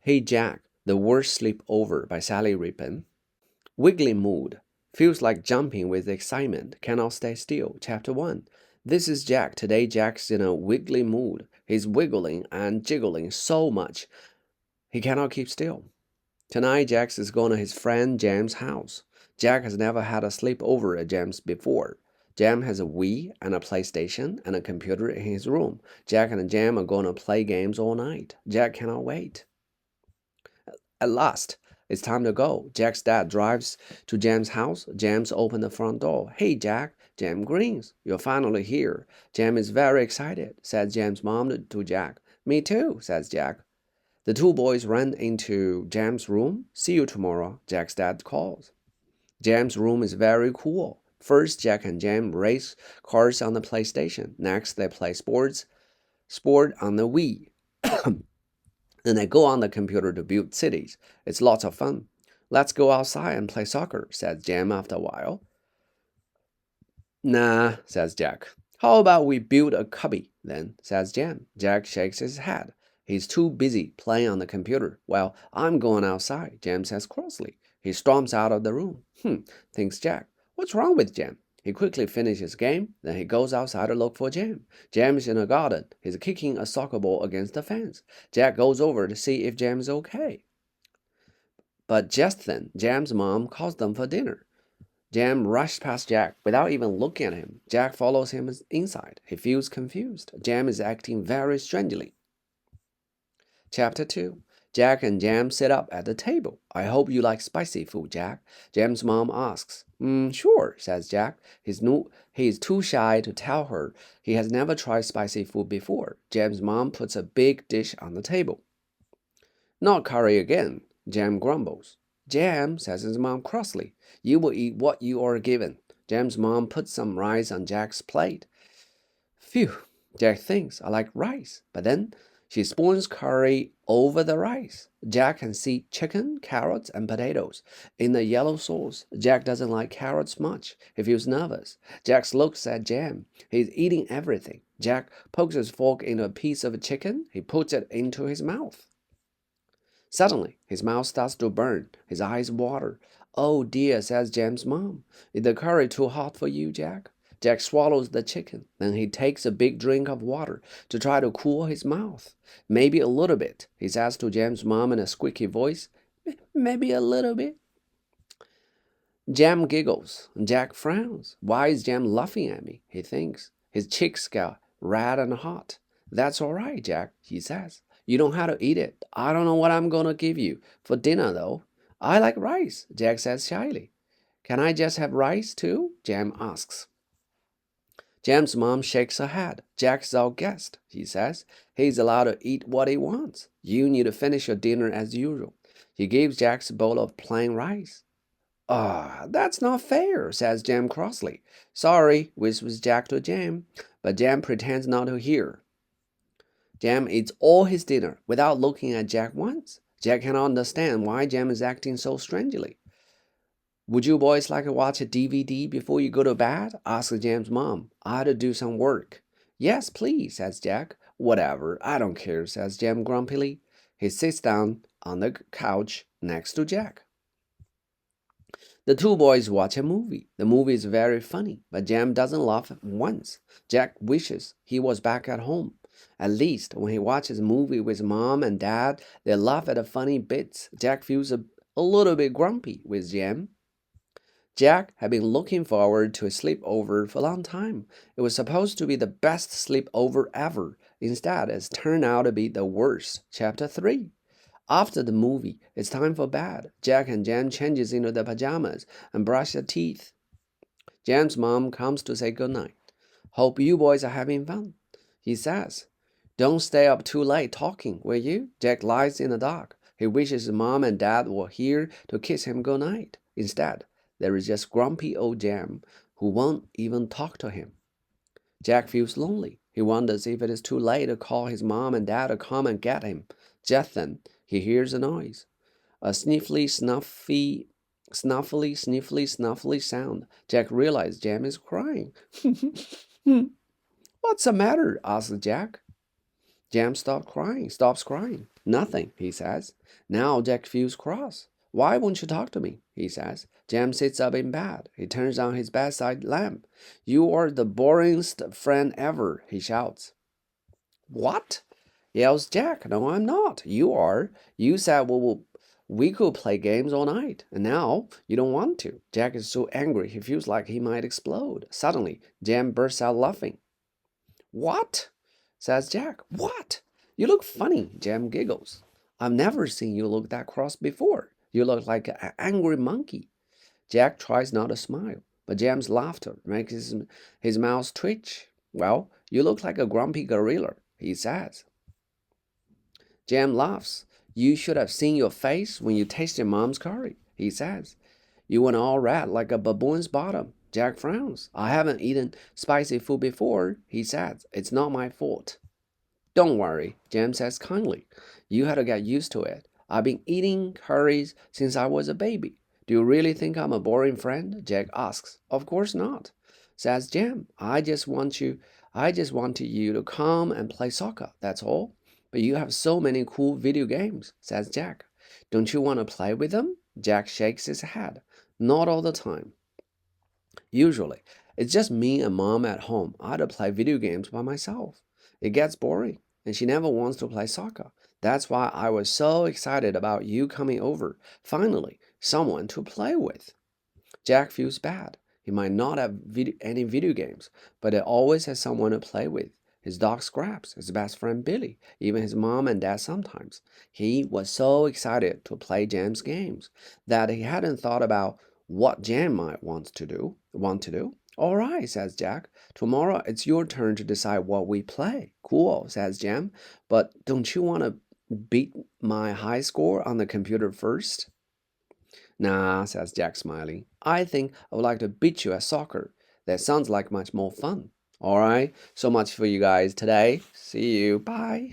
Hey Jack, The Worst Sleepover by Sally Rippon. Wiggly mood. Feels like jumping with excitement. Cannot stay still. Chapter 1. This is Jack. Today Jack's in a wiggly mood. He's wiggling and jiggling so much he cannot keep still. Tonight Jack is going to his friend Jam's house. Jack has never had a sleepover at Jam's before. Jam has a Wii and a PlayStation and a computer in his room. Jack and Jam are going to play games all night. Jack cannot wait. At last, it's time to go. Jack's dad drives to Jam's house. Jam's open the front door. Hey, Jack. Jam grins. You're finally here. Jam is very excited, says Jam's mom to Jack. Me too, says Jack. The two boys run into Jam's room. See you tomorrow, Jack's dad calls. Jam's room is very cool. First, Jack and Jam race cars on the PlayStation. Next, they play sport on the Wii. Then they go on the computer to build cities. It's lots of fun. Let's go outside and play soccer, says Jam after a while. Nah, says Jack. How about we build a cubby, then, says Jam. Jack shakes his head. He's too busy playing on the computer. Well, I'm going outside, Jam says crossly. He storms out of the room. Thinks Jack. What's wrong with Jam? He quickly finishes his game, then he goes outside to look for Jam. Jam is in the garden. He's kicking a soccer ball against the fence. Jack goes over to see if Jam is okay. But just then, Jam's mom calls them for dinner. Jam rushes past Jack without even looking at him. Jack follows him inside. He feels confused. Jam is acting very strangely. Chapter 2. Jack and Jam sit up at the table. I hope you like spicy food, Jack. Jam's mom asks. Sure, says Jack. He is too shy to tell her he has never tried spicy food before. Jam's mom puts a big dish on the table. Not curry again, Jam grumbles. Jam, says his mom crossly, you will eat what you are given. Jam's mom puts some rice on Jack's plate. Phew, Jack thinks, I like rice. But then she spoons curry over the rice. Jack can see chicken, carrots, and potatoes in the yellow sauce. Jack doesn't like carrots much. He feels nervous. Jack looks at Jam. He's eating everything. Jack pokes his fork into a piece of chicken. He puts it into his mouth. Suddenly, his mouth starts to burn. His eyes water. Oh dear, says Jam's mom. Is the curry too hot for you, Jack? Jack swallows the chicken. Then he takes a big drink of water to try to cool his mouth. Maybe a little bit, he says to Jam's mom in a squeaky voice. Maybe a little bit. Jam giggles. Jack frowns. Why is Jam laughing at me? He thinks. His cheeks get red and hot. That's all right, Jack, he says. You don't have to eat it. I don't know what I'm going to give you for dinner, though. I like rice, Jack says shyly. Can I just have rice, too? Jam asks. Jam's mom shakes her head. Jack's our guest, she says. He's allowed to eat what he wants. You need to finish your dinner as usual. She gives Jack a bowl of plain rice. That's not fair, says Jam crossly. Sorry, whispers Jack to Jam, but Jam pretends not to hear. Jam eats all his dinner without looking at Jack once. Jack cannot understand why Jam is acting so strangely. Would you boys like to watch a DVD before you go to bed? Asks Jam's mom. I had to do some work. Yes, please, says Jack. Whatever, I don't care, says Jam grumpily. He sits down on the couch next to Jack. The two boys watch a movie. The movie is very funny, but Jam doesn't laugh once. Jack wishes he was back at home. At least when he watches a movie with Mom and Dad, they laugh at the funny bits. Jack feels a little bit grumpy with Jam. Jack had been looking forward to a sleepover for a long time. It was supposed to be the best sleepover ever. Instead, it's turned out to be the worst. Chapter 3. After the movie, it's time for bed. Jack and Jam changes into their pajamas and brush their teeth. Jam's mom comes to say goodnight. Hope you boys are having fun, he says. Don't stay up too late talking, will you? Jack lies in the dark. He wishes his mom and dad were here to kiss him goodnight. Instead, there is just grumpy old Jam who won't even talk to him. Jack feels lonely. He wonders if it is too late to call his mom and dad to come and get him. Just then, he hears a noise. A sniffly, snuffly sound. Jack realizes Jam is crying. What's the matter? Asks Jack. Jam stops crying. Nothing, he says. Now Jack feels cross. Why won't you talk to me? He says. Jam sits up in bed. He turns on his bedside lamp. You are the boringest friend ever, he shouts. What? Yells Jack. No, I'm not. You are. You said we could play games all night, and now you don't want to. Jack is so angry he feels like he might explode. Suddenly, Jam bursts out laughing. What? Says Jack. What? You look funny, Jam giggles. I've never seen you look that cross before. You look like an angry monkey. Jack tries not to smile, but Jam's laughter makes his mouth twitch. Well, you look like a grumpy gorilla, he says. Jam laughs. You should have seen your face when you tasted Mom's curry, he says. You went all red like a baboon's bottom. Jack frowns. I haven't eaten spicy food before, he says. It's not my fault. Don't worry, Jam says kindly. You had to get used to it. I've been eating curries since I was a baby. Do you really think I'm a boring friend? Jack asks. Of course not, says Jam. I just wanted you to come and play soccer, that's all. But you have so many cool video games, says Jack. Don't you want to play with them? Jack shakes his head. Not all the time. Usually, it's just me and Mom at home. I had to play video games by myself. It gets boring, and she never wants to play soccer. That's why I was so excited about you coming over. Finally, someone to play with. Jack feels bad. He might not have any video games, but he always has someone to play with. His dog Scraps, his best friend Billy, even his mom and dad sometimes. He was so excited to play Jam's games that he hadn't thought about what Jam might want to do. All right, says Jack. Tomorrow it's your turn to decide what we play. Cool, says Jam. But don't you want to beat my high score on the computer first? Nah, says Jack, smiling. I think I would like to beat you at soccer. That sounds like much more fun. All right, so much for you guys today. See you. Bye.